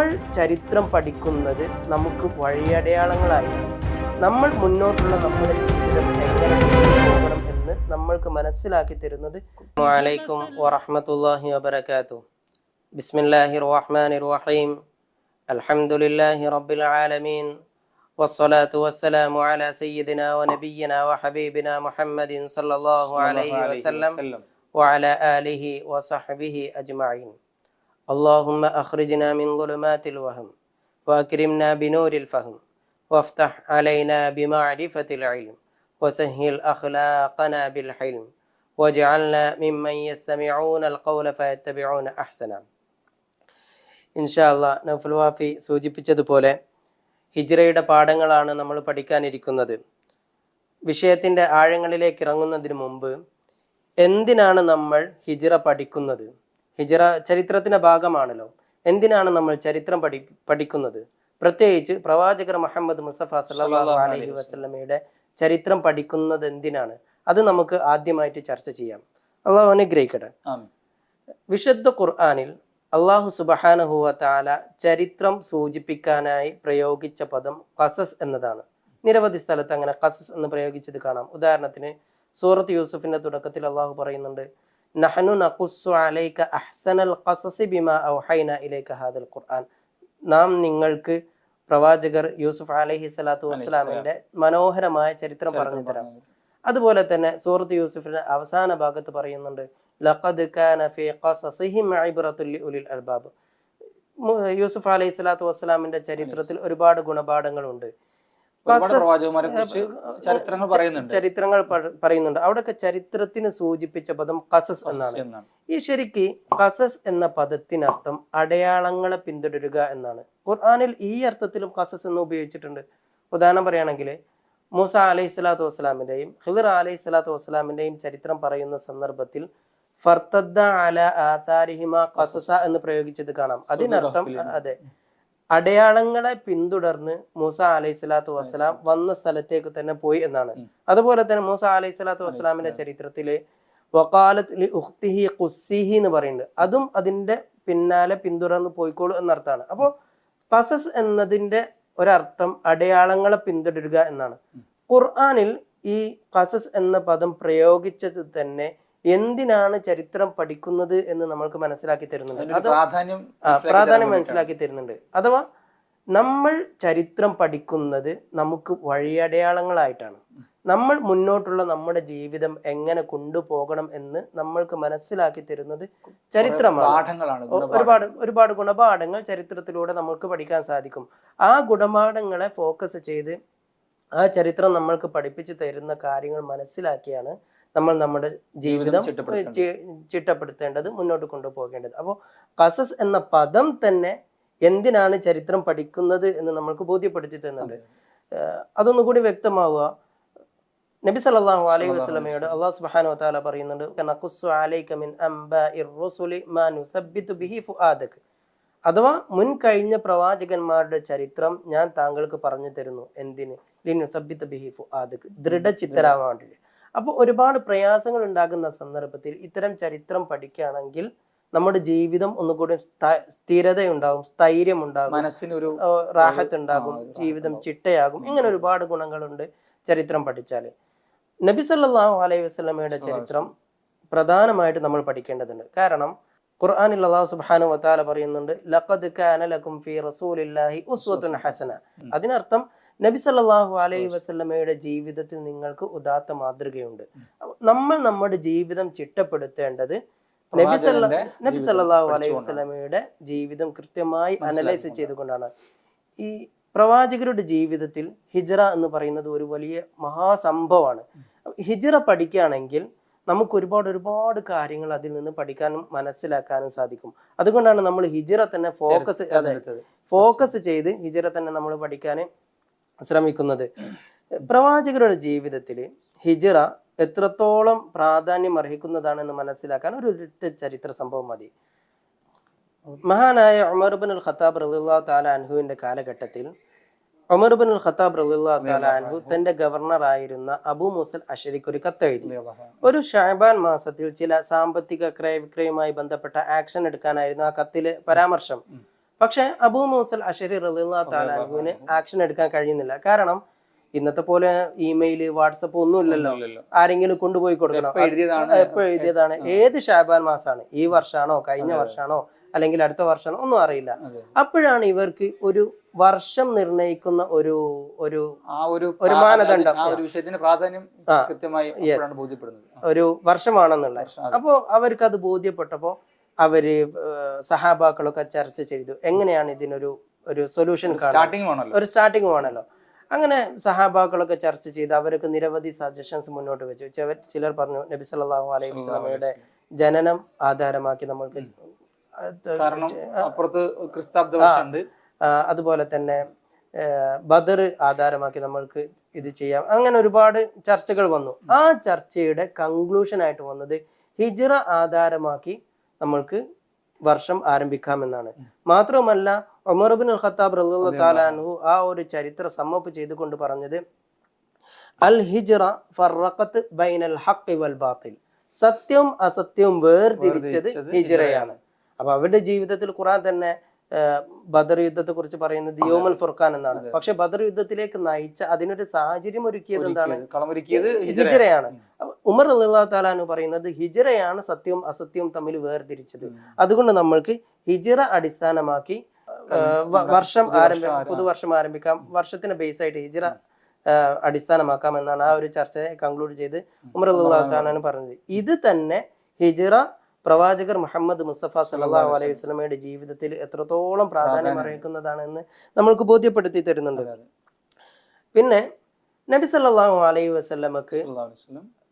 നമ്മൾ ചരിത്രം പഠിക്കുന്നത് നമുക്ക് വഴിയടയാളങ്ങളായി നമ്മൾ മുന്നോട്ടുള്ള നമ്മുടെ ജീവിതം എങ്ങനെ പോകണം എന്ന് നമ്മൾക്ക് മനസ്സിലാക്കി തരുന്നത്. വഅലൈക്കും വറഹ്മത്തുള്ളാഹി വബറകാതുഹു. ബിസ്മില്ലാഹിർ റഹ്മാനിർ റഹീം. അൽഹംദുലില്ലാഹി റബ്ബിൽ ആലമീൻ. വസ്സലാത്തു വസ്സലാമു അലാ സയ്യിദിനാ വനബിയ്യിനാ വഹബീബിനാ മുഹമ്മദിൻ സല്ലല്ലാഹു അലൈഹി വസല്ലം വഅലാ ആലിഹി വസഹ്ബിഹി അജ്മഈൻ. اللهم أخرجنا من ظلمات الوهم وأكرمنا بنور الفهم وافتح علينا بمعرفة العلم وسهل أخلاقنا بالحلم واجعلنا ممن يستمعون القول فيتبعون أحسنه. ഇൻഷാല്ലാ നൗഫൽ വാഫി സൂചിപ്പിച്ചതുപോലെ ഹിജ്റയുടെ പാഠങ്ങളാണ് നമ്മൾ പഠിക്കാനിരിക്കുന്നത്. വിഷയത്തിൻ്റെ ആഴങ്ങളിലേക്ക് ഇറങ്ങുന്നതിന് മുമ്പ് എന്തിനാണ് നമ്മൾ ഹിജ്റ പഠിക്കുന്നത്? ഹിജ്റ ചരിത്രത്തിന്റെ ഭാഗമാണല്ലോ. എന്തിനാണ് നമ്മൾ ചരിത്രം പഠിക്കുന്നത്? പ്രത്യേകിച്ച് പ്രവാചകർ മുഹമ്മദ് മുസ്തഫ സല്ലല്ലാഹു അലൈഹി വസല്ലമയുടെ ചരിത്രം പഠിക്കുന്നത് എന്തിനാണ്? അത് നമുക്ക് ആദ്യമായിട്ട് ചർച്ച ചെയ്യാം. അള്ളാഹു അനുഗ്രഹിക്കട്ടെ. വിശുദ്ധ ഖുർആനിൽ അള്ളാഹു സുബ്ഹാനഹു വ തആല ചരിത്രം സൂചിപ്പിക്കാനായി പ്രയോഗിച്ച പദം ഖസസ് എന്നതാണ്. നിരവധി സ്ഥലത്ത് അങ്ങനെ ഖസസ് എന്ന് പ്രയോഗിച്ചത് കാണാം. ഉദാഹരണത്തിന് സൂറത്ത് യൂസുഫിന്റെ തുടക്കത്തിൽ അള്ളാഹു പറയുന്നുണ്ട്, നഹ്നു നഖുസ്സു അലൈക അഹ്സനൽ ഖസസി ബിമാ ഔഹൈന ഇലൈക ഹാദൽ ഖുർആൻ. നാം നിങ്ങൾക്ക് പ്രവാചകർ യൂസുഫ് അലൈഹി സ്വലാത്തു വസ്സലാമിന്റെ മനോഹരമായ ചരിത്രം പറഞ്ഞു തരാം. അതുപോലെ തന്നെ സൂറത്ത് യൂസുഫിന്റെ അവസാന ഭാഗത്ത് പറയുന്നുണ്ട്, ലഖദ് കാന ഫീ ഖസസിഹിം ഇബ്റത്തുൽ ലിഉലിൽ അൽബാബ്. യൂസുഫ് അലൈഹി സ്വലാത്തു വസ്സലാമിന്റെ ചരിത്രത്തിൽ ഒരുപാട് ഗുണപാഠങ്ങളുണ്ട്. ചരിത്രങ്ങൾ പറയുന്നുണ്ട്. അവിടെയൊക്കെ ചരിത്രത്തിന് സൂചിപ്പിച്ച പദം ഖസസ് എന്നാണ്. ഈ ശരിക്ക് ഖസസ് എന്ന പദത്തിനർത്ഥം അടയാളങ്ങളെ പിന്തുടരുക എന്നാണ്. ഖുർആനിൽ ഈ അർത്ഥത്തിലും ഖസസ് എന്ന് ഉപയോഗിച്ചിട്ടുണ്ട്. ഉദാഹരണം പറയുകയാണെങ്കിൽ മൂസ അലൈഹി സ്വലാത്തു വസ്സലാമിന്റെയും ഖിദ്ർ അലൈഹി സ്വലാത്തു വസ്സലാമിന്റെയും ചരിത്രം പറയുന്ന സന്ദർഭത്തിൽ ഫർത്തദ്ദ അലാ ആഥാരിഹിമാ ഖസസ എന്ന് പ്രയോഗിച്ചത് കാണാം. അതിനർത്ഥം അതെ, അടയാളങ്ങളെ പിന്തുടർന്ന് മൂസ അലൈഹി സ്വലാത്തു വസ്സലാം വന്ന സ്ഥലത്തേക്ക് തന്നെ പോയി എന്നാണ്. അതുപോലെ തന്നെ മൂസ അലൈഹി സ്വലാത്തു വസ്സലാമിന്റെ ചരിത്രത്തില് വഖാലത്ത് ലി ഉഖ്തിഹി ഖുസ്സിഹി എന്ന് പറയുന്നുണ്ട്. അതും അതിന്റെ പിന്നാലെ പിന്തുടർന്ന് പോയിക്കോളൂ എന്നർത്ഥമാണ്. അപ്പോൾ ഖസസ് എന്നതിന്റെ ഒരർത്ഥം അടയാളങ്ങളെ പിന്തുടരുക എന്നാണ്. ഖുർആനിൽ ഈ ഖസസ് എന്ന പദം പ്രയോഗിച്ചത് തന്നെ എന്തിനാണ് ചരിത്രം പഠിക്കുന്നത് എന്ന് നമ്മൾക്ക് മനസ്സിലാക്കി തരുന്നുണ്ട്. അത് പ്രാധാന്യം മനസ്സിലാക്കി തരുന്നുണ്ട്. അഥവാ നമ്മൾ ചരിത്രം പഠിക്കുന്നത് നമുക്ക് വഴിയടയാളങ്ങളായിട്ടാണ്. നമ്മൾ മുന്നോട്ടുള്ള നമ്മുടെ ജീവിതം എങ്ങനെ കൊണ്ടുപോകണം എന്ന് നമ്മൾക്ക് മനസ്സിലാക്കി തരുന്നത് ചരിത്രമാണ്. ഒരുപാട് ഗുണപാഠങ്ങൾ ചരിത്രത്തിലൂടെ നമുക്ക് പഠിക്കാൻ സാധിക്കും. ആ ഗുണപാഠങ്ങളെ ഫോക്കസ് ചെയ്ത് ആ ചരിത്രം നമ്മൾക്ക് പഠിപ്പിച്ചു തരുന്ന കാര്യങ്ങൾ മനസ്സിലാക്കിയാണ് നമ്മൾ നമ്മുടെ ജീവിതം ചിട്ടപ്പെടുത്തേണ്ടത്, മുന്നോട്ട് കൊണ്ടുപോകേണ്ടത്. അപ്പോൾ ഖസസ് എന്ന പദം തന്നെ എന്തിനാണ് ചരിത്രം പഠിക്കുന്നത് എന്ന് നമ്മൾക്ക് ബോധ്യപ്പെടുത്തി തരുന്നുണ്ട്. അതൊന്നുകൂടി വ്യക്തമാവുക. നബി സല്ലല്ലാഹു അലൈഹി വസല്ലമയോട് അല്ലാഹു സുബ്ഹാനഹു വ തആല പറയുന്നുണ്ട്, നഖുസ്സു അലൈക മിൻ അംബാഇർ റുസുലി മാ നുസബ്ബിതു ബിഹി ഫുആദക. അഥവാ മുൻ കഴിഞ്ഞ പ്രവാചകന്മാരുടെ ചരിത്രം ഞാൻ താങ്കൾക്ക് പറഞ്ഞു തരുന്നു. എന്തിന്? ലിനുസബ്ബിത ബിഹി ഫുആദക, ദൃഢചിത്തരാവാൻ വേണ്ടി. അപ്പോൾ ഒരുപാട് പ്രയാസങ്ങൾ ഉണ്ടാകുന്ന സന്ദർഭത്തിൽ ഇത്തരം ചരിത്രം പഠിക്കുകയാണെങ്കിൽ നമ്മുടെ ജീവിതം ഒന്നുകൂടി സ്ഥിരതയുണ്ടാകും, സ്ഥൈര്യം ഉണ്ടാകും, മനസ്സിനൊരു റാഹത്ത് ഉണ്ടാകും, ജീവിതം ചിട്ടയാകും. ഇങ്ങനെ ഒരുപാട് ഗുണങ്ങളുണ്ട് ചരിത്രം പഠിച്ചാൽ. നബി സല്ലല്ലാഹു അലൈഹി വസല്ലമയുടെ ചരിത്രം പ്രധാനമായിട്ട് നമ്മൾ പഠിക്കേണ്ടതുണ്ട്. കാരണം ഖുർആനിൽ അല്ലാഹു സുബ്ഹാനഹു വ തആല പറയുന്നുണ്ട്, ലഖദ് കാന ലക്കും ഫീ റസൂലില്ലാഹി ഉസ്വത്തുൻ ഹസന. അതിനർത്ഥം നബി സല്ലല്ലാഹു അലൈഹി വസല്ലമയുടെ ജീവിതത്തിൽ നിങ്ങൾക്ക് ഉദാത്ത മാതൃകയുണ്ട്. നമ്മൾ നമ്മുടെ ജീവിതം ചിട്ടപ്പെടുത്തേണ്ടത് നബി സല്ലല്ലാഹു അലൈഹി വസല്ലമയുടെ ജീവിതം കൃത്യമായി അനലൈസ് ചെയ്തുകൊണ്ടാണ്. ഈ പ്രവാചകരുടെ ജീവിതത്തിൽ ഹിജ്റ എന്ന് പറയുന്നത് ഒരു വലിയ മഹാസംഭവമാണ്. ഹിജ്റ പഠിക്കുകയാണെങ്കിൽ നമുക്ക് ഒരുപാട് കാര്യങ്ങൾ അതിൽ നിന്ന് പഠിക്കാനും മനസ്സിലാക്കാനും സാധിക്കും. അതുകൊണ്ടാണ് നമ്മൾ ഹിജ്റ തന്നെ ഫോക്കസ് ചെയ്ത് ഹിജ്റ തന്നെ നമ്മൾ പഠിക്കാൻ ശ്രമിക്കുന്നത്. പ്രവാചകരുടെ ജീവിതത്തിൽ ഹിജ്റ എത്രത്തോളം പ്രാധാന്യം അർഹിക്കുന്നതാണെന്ന് മനസ്സിലാക്കാൻ ഒരു ചരിത്ര സംഭവം മതി. മഹാനായ ഉമർ ഇബ്നുൽ ഖത്താബ് റളിയല്ലാഹു തആല അൻഹുവിന്റെ കാലഘട്ടത്തിൽ ഉമർ ഇബ്നുൽ ഖത്താബ് റളിയല്ലാഹു തആല അൻഹു തന്റെ ഗവർണറായിരുന്ന അബൂ മൂസൽ അശ്അരിക്ക് ഒരു കത്തെഴുതി. ഒരു ശഅബാൻ മാസത്തിൽ ചില സാമ്പത്തിക ക്രയവിക്രയവുമായി ബന്ധപ്പെട്ട ആക്ഷൻ എടുക്കാനായിരുന്നു ആ കത്തിലെ പരാമർശം. പക്ഷെ അബൂ മൂസൽ അശരി റളിയല്ലാഹു തആല അൻഹുവിന് ആക്ഷൻ എടുക്കാൻ കഴിയുന്നില്ല. കാരണം ഇന്നത്തെ പോലെ ഇമെയില്, വാട്സപ്പ് ഒന്നും ഇല്ലല്ലോ. ആരെങ്കിലും കൊണ്ടുപോയി കൊടുക്കണം. എപ്പോഴും എഴുതിയതാണ്, ഏത് ഷാബാൻ മാസമാണ്, ഈ വർഷമാണോ കഴിഞ്ഞ വർഷമാണോ അല്ലെങ്കിൽ അടുത്ത വർഷമാണോ ഒന്നും അറിയില്ല. അപ്പോഴാണ് ഇവർക്ക് ഒരു വർഷം നിർണയിക്കുന്ന ഒരു ഒരു ഒരു മാനദണ്ഡം, ഒരു വർഷമാണെന്നുള്ള. അപ്പോ അവർക്ക് അത് ബോധ്യപ്പെട്ടപ്പോ അവര് സഹാബാക്കളൊക്കെ ചർച്ച ചെയ്തു എങ്ങനെയാണ് ഇതിനൊരു ഒരു സൊല്യൂഷൻ കാണാൻ, ഒരു സ്റ്റാർട്ടിങ് വേണമല്ലോ. അങ്ങനെ സഹാബാക്കളൊക്കെ ചർച്ച ചെയ്ത് അവർക്ക് നിരവധി സജഷൻസ് മുന്നോട്ട് വെച്ചു. ചിലർ പറഞ്ഞു നബി സല്ലല്ലാഹു അലൈഹി വസല്ലമയുടെ ജനനം ആധാരമാക്കി നമ്മൾക്ക്, അതുപോലെ തന്നെ ബദർ ആധാരമാക്കി നമ്മൾക്ക് ഇത് ചെയ്യാം. അങ്ങനെ ഒരുപാട് ചർച്ചകൾ വന്നു. ആ ചർച്ചയുടെ കൺക്ലൂഷൻ ആയിട്ട് വന്നത് ഹിജ്റ ആധാരമാക്കി നമ്മൾക്ക് വർഷം ആരംഭിക്കാമെന്നാണ്. മാത്രവുമല്ല ഉമർ ഇബ്നുൽ ഖത്താബ് റളിയല്ലാഹു തആല അൻഹു ആ ഒരു ചരിത്രം സമ്മപ്പ് ചെയ്തുകൊണ്ട് പറഞ്ഞത് അൽ ഹിജ്റ ഫറഖത്ത് ബൈനൽ ഹഖ് വൽ ബാത്തിൽ, സത്യവും അസത്യവും വേർതിരിച്ചത് ഹിജ്റയാണ്. അപ്പൊ അവരുടെ ജീവിതത്തിൽ ഖുർആൻ തന്നെ ബദർ യുദ്ധത്തെ കുറിച്ച് പറയുന്നത് യൗമുൽ ഫുർഖാൻ എന്നാണ്. പക്ഷെ ബദർ യുദ്ധത്തിലേക്ക് നയിച്ച അതിനൊരു സാഹചര്യം ഒരുക്കിയത് എന്താണ്? ഹിജ്റയാണ്. ഉമർ റളിയല്ലാഹു തആല അൻഹു പറയുന്നത് ഹിജ്റയാണ് സത്യവും അസത്യവും തമ്മിൽ വേർതിരിച്ചത്. അതുകൊണ്ട് നമ്മൾക്ക് ഹിജ്റ അടിസ്ഥാനമാക്കി വർഷം പുതുവർഷം ആരംഭിക്കാം, വർഷത്തിന് ബേസ് ആയിട്ട് ഹിജ്റ അടിസ്ഥാനമാക്കാം എന്നാണ് ആ ഒരു ചർച്ചയെ കൺക്ലൂഡ് ചെയ്ത് ഉമർ റളിയല്ലാഹു തആല അൻഹു പറഞ്ഞത്. ഇത് തന്നെ ഹിജ്റ പ്രവാചകർ മുഹമ്മദ് മുസ്തഫ സല്ലല്ലാഹു അലൈഹി വസല്ലമയുടെ ജീവിതത്തിൽ എത്രത്തോളം പ്രാധാന്യം അർഹിക്കുന്നതാണ് എന്ന് നമ്മൾക്ക് ബോധ്യപ്പെടുത്തി തരുന്നുണ്ട്. പിന്നെ നബി സല്ലല്ലാഹു അലൈഹി വസല്ലമക്ക്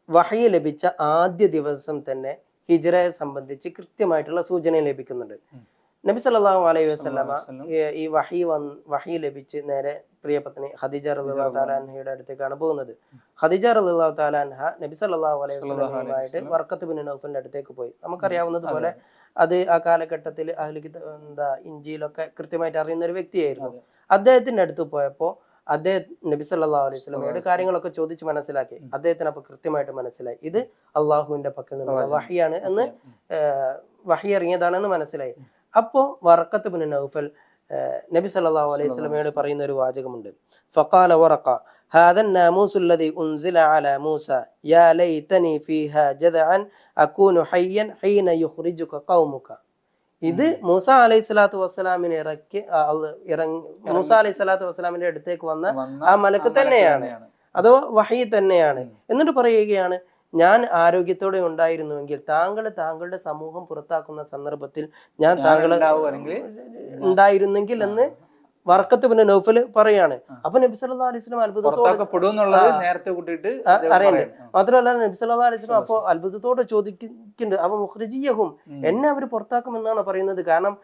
വഹി ലഭിച്ച ആദ്യ ദിവസം തന്നെ ഹിജ്റയെ സംബന്ധിച്ച് കൃത്യമായിട്ടുള്ള സൂചന ലഭിക്കുന്നുണ്ട്. നബി സല്ലല്ലാഹു അലൈഹി വസല്ലമ ഈ വഹി ലഭിച്ച് നേരെ പ്രിയപത്നി ഖദീജ റളിയല്ലാഹു തആല അൻഹയുടെ അടുത്തേക്കാണ് പോകുന്നത്. ഖദീജ റളിയല്ലാഹു തആല അൻഹ നബി സല്ലല്ലാഹു അലൈഹി വസല്ലമയുമായിട്ട് വർഖത്ത് ബിൻ നൗഫലിന്റെ അടുത്തേക്ക് പോയി. നമുക്കറിയാവുന്നതുപോലെ അത് ആ കാലഘട്ടത്തിൽ ഇഞ്ചിയിലൊക്കെ കൃത്യമായിട്ട് അറിയുന്ന ഒരു വ്യക്തിയായിരുന്നു. അദ്ദേഹത്തിന്റെ അടുത്ത് പോയപ്പോ അദ്ദേഹം നബി സല്ലല്ലാഹു അലൈഹി വസല്ലമയുടെ കാര്യങ്ങളൊക്കെ ചോദിച്ച് മനസ്സിലാക്കി. അദ്ദേഹത്തിന് അപ്പൊ കൃത്യമായിട്ട് മനസ്സിലായി ഇത് അള്ളാഹുവിന്റെ പക്കൽ നിന്നുള്ള വഹിയാണ് എന്ന്, വഹി ഇറങ്ങിയതാണെന്ന് മനസ്സിലായി. അപ്പോ വർഖത്ത് ബിൻ നൗഫൽ നബി സല്ലല്ലാഹു അലൈഹി വസല്ലമയോട് പറയുന്ന ഒരു വാചകമുണ്ട്. ഫഖാല വറഖ ഹാദാ നാമൂസു അല്ലദീ ഉൻസില അലാ മൂസ യാ ലൈതനി ഫീഹാ ജദഅൻ അകൂനു ഹയ്യൻ ഹീന യുഖ്രിജുക ഖൗമുക. ഇത് മൂസ അലൈഹി സ്വലാത്തു വസ്സലാമിനെ മൂസ അലൈഹി സ്വലാത്തു വസ്സലാമിന്റെ അടുത്തേക്ക് വന്ന ആ മലക്ക് തന്നെയാണ്, അതോ വഹി തന്നെയാണ്. എന്നിട്ട് പറയുകയാണ്, ഞാൻ ആരോഗ്യത്തോടെ ഉണ്ടായിരുന്നുവെങ്കിൽ താങ്കളുടെ സമൂഹം പുറത്താക്കുന്ന സന്ദർഭത്തിൽ ഞാൻ താങ്കളെ ഉണ്ടായിരുന്നെങ്കിൽ എന്ന് വർഖത്ത് ബിൻ നൗഫൽ പറയാണ്. അപ്പൊ നബി സല്ലല്ലാഹു അലൈഹി വസല്ലം അത്ഭുതത്തോടെ അറിയണ്ടേ. മാത്രമല്ല നബി സല്ലല്ലാഹു അലൈഹി വസല്ലം അപ്പൊ അത്ഭുതത്തോടെ ചോദിക്കുന്നുണ്ട്, അവ മുഖ്രിജിയഹും, എന്നെ അവർ പുറത്താക്കും എന്നാണ് പറയുന്നത്. കാരണം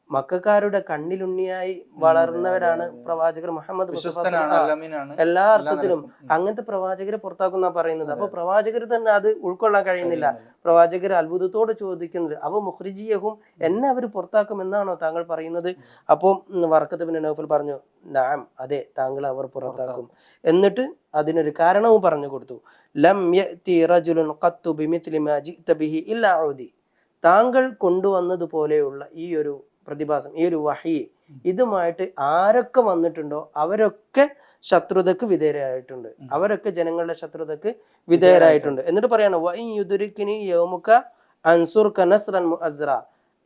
മക്കാരുടെ കണ്ണിലുണ്ണിയായി വളർന്നവരാണ് പ്രവാചകർ മുഹമ്മദ് മുസ്തഫ എല്ലാ അർത്ഥത്തിലും. അങ്ങനത്തെ പ്രവാചകരെ പുറത്താക്കുന്ന പറയുന്നത്. അപ്പൊ പ്രവാചകർ തന്നെ അത് ഉൾക്കൊള്ളാൻ കഴിയുന്നില്ല. പ്രവാചകർ അത്ഭുതത്തോട് ചോദിക്കുന്നത്, അവ മുഖ്രിജിയഹും, എന്നെ അവർ പുറത്താക്കും എന്നാണോ താങ്കൾ പറയുന്നത്? അപ്പൊ വർഖത്ത് ബിൻ നൗഫൽ പറഞ്ഞു, നഅം, അതെ, താങ്കൾ അവർ പുറത്താക്കും. എന്നിട്ട് അതിനൊരു കാരണവും പറഞ്ഞു കൊടുത്തു. ലം യഅതി റജുലുൻ ഖത്തു ബിമിത്ലി മാ ജിഅത ബിഹി ഇല്ലാ ഉദി. താങ്കൾ കൊണ്ടുവന്നതുപോലെയുള്ള ഈ ഒരു പ്രതിഭാസം, ഈ ഒരു വഹി, ഇതുമായിട്ട് ആരൊക്കെ വന്നിട്ടുണ്ടോ അവരൊക്കെ ശത്രുതക്ക് വിധേയരായിട്ടുണ്ട്, അവരൊക്കെ ജനങ്ങളുടെ ശത്രുതക്ക് വിധേയരായിട്ടുണ്ട്. എന്നിട്ട് പറയാണ്, വഇൻ യുദ്രിക്നി യൗമുക അൻസുർക നസ്റൻ മുഅസ്റ.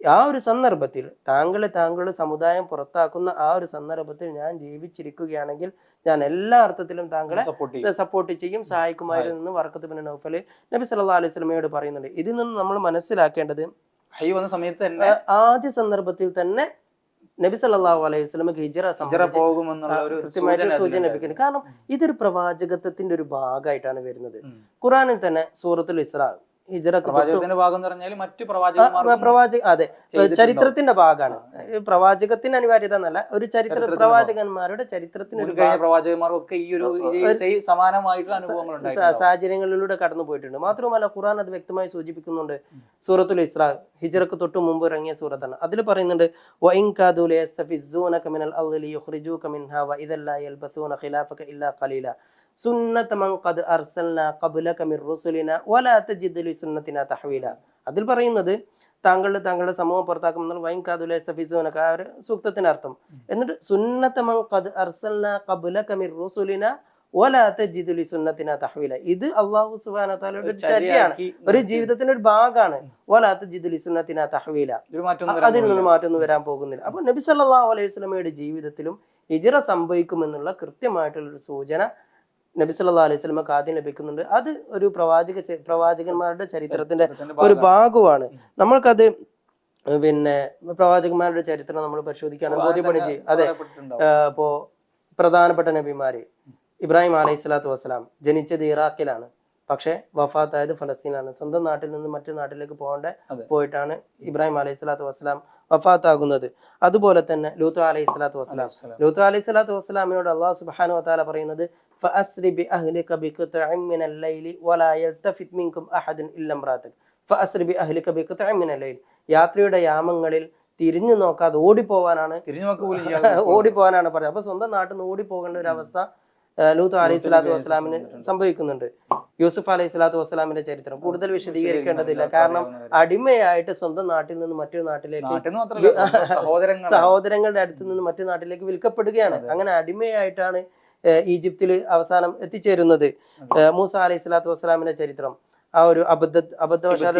ആ ഒരു സന്ദർഭത്തിൽ താങ്കളുടെ സമുദായം പുറത്താക്കുന്ന ആ ഒരു സന്ദർഭത്തിൽ ഞാൻ ജീവിച്ചിരിക്കുകയാണെങ്കിൽ ഞാൻ എല്ലാ അർത്ഥത്തിലും താങ്കളെ സപ്പോർട്ട് ചെയ്യും, സഹായിക്കുമായിരുന്നു വർഖത്ത് ബിൻ നൗഫൽ നബി സല്ലല്ലാഹു അലൈഹി വസല്ലമയോട് പറയുന്നുണ്ട്. ഇതിൽ നിന്ന് നമ്മൾ മനസ്സിലാക്കേണ്ടത് ആദ്യ സന്ദർഭത്തിൽ തന്നെ നബി സല്ലല്ലാഹു അലൈഹി വസല്ലമക്ക് ഹിജ്റ കൃത്യമായിട്ട് സൂചന ലഭിക്കുന്നു. കാരണം ഇതൊരു പ്രവാചകത്വത്തിന്റെ ഒരു ഭാഗമായിട്ടാണ് വരുന്നത്. ഖുർആനിൽ തന്നെ സൂറത്തുൽ ഇസ്രാ അതെ, ചരിത്രത്തിന്റെ ഭാഗമാണ്. പ്രവാചകത്തിന് അനിവാര്യത എന്നല്ല, ഒരു പ്രവാചകന്മാരുടെ ചരിത്രത്തിന് ഒരു സാഹചര്യങ്ങളിലൂടെ കടന്നു പോയിട്ടുണ്ട്. മാത്രമല്ല ഖുർആൻ അത് വ്യക്തമായി സൂചിപ്പിക്കുന്നുണ്ട്. സൂറത്തുൽ ഇസ്രാ ഹിജ്റക്ക് തൊട്ട് മുമ്പ് ഇറങ്ങിയ സൂറത്താണ്. അതിൽ പറയുന്നുണ്ട്, വഇൻ കാദൂ ലയസ്തഫിസ്സൂനക മിനൽ അർളി ലിയുഖ്രിജൂക മിൻഹാ വഇദൻ ലാ യൽബസൂന ഖിലാഫക ഇല്ലാ ഖലീല സുന്നത മൻ ഖദ് അർസൽനാ ഖബ്ലക മിർ റുസുലിനാ വലാ തജിദു ലിസുന്നതിനാ തഹ്വീല. അതിൽ പറയുന്നത് താങ്കളുടെ സമൂഹം പുറത്താക്കും എന്നുള്ള വൈൻകാതുലെ സഫീസുനൊക്കെ ആ ഒരു സൂക്തത്തിന്റെ അർത്ഥം. എന്നിട്ട് സുന്നത മൻ ഖദ് അർസൽനാ ഖബ്ലക മിർ റുസുലിനാ വലാ തജിദു ലിസുന്നതിനാ തഹ്വീല. ഇത് അല്ലാഹു സുബ്ഹാനഹു വ തആലയുടെ ഒരു ചര്യയാണ്, ഒരു ജീവിതത്തിന്റെ ഒരു ഭാഗമാണ്. വലാ തജിദു ലിസുന്നതിനാ തഹ്വീല, അതിൽ നിന്ന് മാറ്റൊന്നും വരാൻ പോകുന്നില്ല. അപ്പൊ നബി സല്ലല്ലാഹു അലൈഹി വസല്ലമയുടെ ജീവിതത്തിലും ഹിജ്റ സംഭവിക്കുമെന്നുള്ള കൃത്യമായിട്ടുള്ള ഒരു സൂചന നബി സല്ലല്ലാഹു അലൈഹി വസല്ലമക്ക് ആദ്യം ലഭിക്കുന്നുണ്ട്. അത് ഒരു പ്രവാചകന്മാരുടെ ചരിത്രത്തിന്റെ ഒരു ഭാഗമാണ്. നമ്മൾക്കത് പിന്നെ പ്രവാചകന്മാരുടെ ചരിത്രം നമ്മൾ പരിശോധിക്കുകയാണെങ്കിൽ ബോധ്യപ്പെടുകയും ചെയ്യും. അതെ, ഇപ്പോ പ്രധാനപ്പെട്ട നബിമാര് ഇബ്രാഹിം അലൈഹി സ്വലാത്തു വസ്സലാം ജനിച്ചത് ഇറാഖിലാണ്, പക്ഷെ വഫാത്തായത് ഫലസ്തീനാണ്. സ്വന്തം നാട്ടിൽ നിന്ന് മറ്റു നാട്ടിലേക്ക് പോയിട്ടാണ് ഇബ്രാഹിം അലൈഹി സ്വലാത്തു വസ്സലാം വഫാത്താകുന്നത്. അതുപോലെ തന്നെ ലൂത്ത് അലൈഹി സ്വലാത്തു വസ്സലാമിനോട് അല്ലാഹു സുബ്ഹാനഹു വ തആല പറയുന്നത് ഫഅസ്രി ബിഅഹ്ലിക ബിഖത്ഇൻ മിനൽ ലൈലി വലാ യൽതഫിത് മിൻകും അഹദൻ ഇല്ല ഇംറാതക ഫഅസ്രി ബിഅഹ്ലിക ബിഖത്ഇൻ മിനൽ ലൈൽ. യാത്രയുടെ യാമങ്ങളിൽ തിരിഞ്ഞു നോക്കാതെ ഓടിപ്പോവാനാണ് പറഞ്ഞത്. അപ്പൊ സ്വന്തം നാട്ടിൽ നിന്ന് ഓടിപ്പോകേണ്ട ഒരു അവസ്ഥ ലൂത്ത് അലൈഹി സ്വലാത്തു വസ്സലാമിന് സംഭവിക്കുന്നുണ്ട്. യൂസുഫ് അലൈഹി സ്വലാത്തു വസ്സലാമിന്റെ ചരിത്രം കൂടുതൽ വിശദീകരിക്കേണ്ടതില്ല. കാരണം അടിമയായിട്ട് സ്വന്തം നാട്ടിൽ നിന്ന് മറ്റൊരു നാട്ടിലേക്ക്, സഹോദരങ്ങളുടെ അടുത്ത് നിന്ന് മറ്റു നാട്ടിലേക്ക് വിൽക്കപ്പെടുകയാണ്. അങ്ങനെ അടിമയായിട്ടാണ് ഈജിപ്തിൽ അവസാനം എത്തിച്ചേരുന്നത്. മൂസ അലൈഹി സ്വലാത്തു വസ്സലാമിന്റെ ചരിത്രം ആ ഒരു അബദ്ധവശാൽ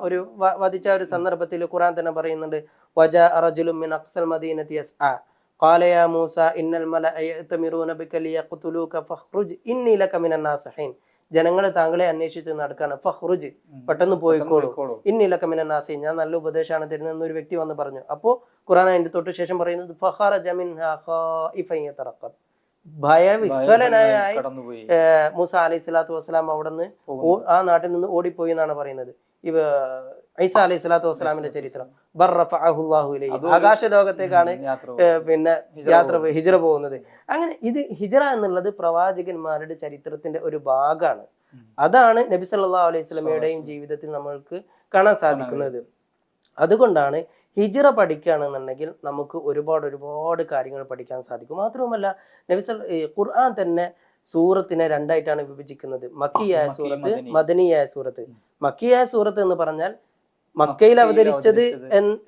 ഒരു വധിച്ച ഒരു സന്ദർഭത്തിൽ ഖുർആൻ തന്നെ പറയുന്നുണ്ട്, വജാ റജുലുൻ മിൻ അഖ്സൽ മദീനതി യസ്ആ ഖാല യാ മൂസ ഇന്നൽ മലഅ യഅ്തമിറൂന ബിക ലിയഖ്തുലൂക ഫഖ്റുജ് ഇന്നി ലക മിനൻ നാസിഹീൻ. ജനങ്ങൾ താങ്കളെ അന്വേഷിച്ച് നടക്കാണ്, ഫഖ്റുജ് പെട്ടെന്ന് പോയിക്കോളൂ, ഇന്നി ലക മിനൻ നാസിഹീൻ, ഞാൻ നല്ല ഉപദേശമാണ് തരുന്നതെന്ന് ഒരു വ്യക്തി വന്ന് പറഞ്ഞു. അപ്പോൾ ഖുർആൻ അതിന്റെ തൊട്ട് ശേഷം പറയുന്നത് ഫഖറജ മിൻഹാ ഖായിഫൻ യതറഖബ്, ഭയവിഹ്വലനായി മൂസ അലൈഹി സ്വലാത്തു വസ്സലാം അവിടുന്ന് ആ നാട്ടിൽ നിന്ന് ഓടിപ്പോയി എന്നാണ് പറയുന്നത്. ഈസ അലൈഹി സ്വലാത്തു വസ്സലാമിന്റെ ചരിത്രം ആകാശ ലോകത്തേക്കാണ് പിന്നെ ഹിജ്റ പോകുന്നത്. അങ്ങനെ ഇത് ഹിജ്റ എന്നുള്ളത് പ്രവാചകന്മാരുടെ ചരിത്രത്തിന്റെ ഒരു ഭാഗമാണ്. അതാണ് നബി സല്ലല്ലാഹു അലൈഹി വസല്ലമയുടെയും ജീവിതത്തിൽ നമ്മൾക്ക് കാണാൻ സാധിക്കുന്നത്. അതുകൊണ്ടാണ് ഹിജ്റ പഠിക്കുകയാണെന്നുണ്ടെങ്കിൽ നമുക്ക് ഒരുപാട് കാര്യങ്ങൾ പഠിക്കാൻ സാധിക്കും. മാത്രവുമല്ല ഖുർആൻ തന്നെ സൂറത്തിനെ രണ്ടായിട്ടാണ് വിഭജിക്കുന്നത്, മക്കിയായ സൂറത്ത്, മദനിയായ സൂറത്ത്. മക്കിയായ സൂറത്ത് എന്ന് പറഞ്ഞാൽ മക്കയിൽ അവതരിച്ചത്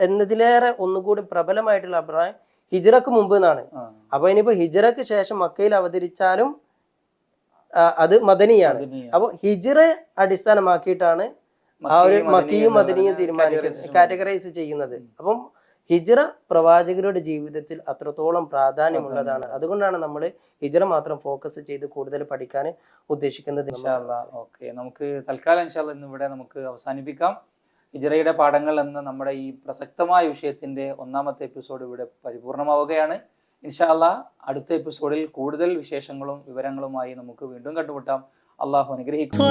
എന്നതിലേറെ ഒന്നുകൂടി പ്രബലമായിട്ടുള്ള അഭിപ്രായം ഹിജ്റക്ക് മുമ്പ് എന്നാണ്. അപ്പൊ ഇനിയിപ്പോ ഹിജ്റക്ക് ശേഷം മക്കയിൽ അവതരിച്ചാലും അത് മദനിയാണ്. അപ്പൊ ഹിജ്റ അടിസ്ഥാനമാക്കിയിട്ടാണ് ആ ഒരു മക്കിയും മദനിയും തീരുമാനിക്കുന്നത്, കാറ്റഗറൈസ് ചെയ്യുന്നത്. അപ്പം ഹിജ്റ പ്രവാചകരുടെ ജീവിതത്തിൽ അത്രത്തോളം പ്രാധാന്യമുള്ളതാണ്. അതുകൊണ്ടാണ് നമ്മൾ ഹിജ്റ മാത്രം ഫോക്കസ് ചെയ്ത് കൂടുതൽ പഠിക്കാൻ ഉദ്ദേശിക്കുന്നത്. ഓക്കെ, നമുക്ക് തൽക്കാലം ഇൻഷാ അല്ലാഹ് ഇന്നിവിടെ നമുക്ക് അവസാനിപ്പിക്കാം. ഹിജ്റയുടെ പാഠങ്ങൾ എന്ന നമ്മുടെ ഈ പ്രസക്തമായ വിഷയത്തിന്റെ ഒന്നാമത്തെ എപ്പിസോഡ് ഇവിടെ പരിപൂർണമാവുകയാണ്. ഇൻഷാ അല്ലാഹ് അടുത്ത എപ്പിസോഡിൽ കൂടുതൽ വിശേഷങ്ങളും വിവരങ്ങളുമായി നമുക്ക് വീണ്ടും കണ്ടുമുട്ടാം. അള്ളാഹു അനുഗ്രഹിക്കും.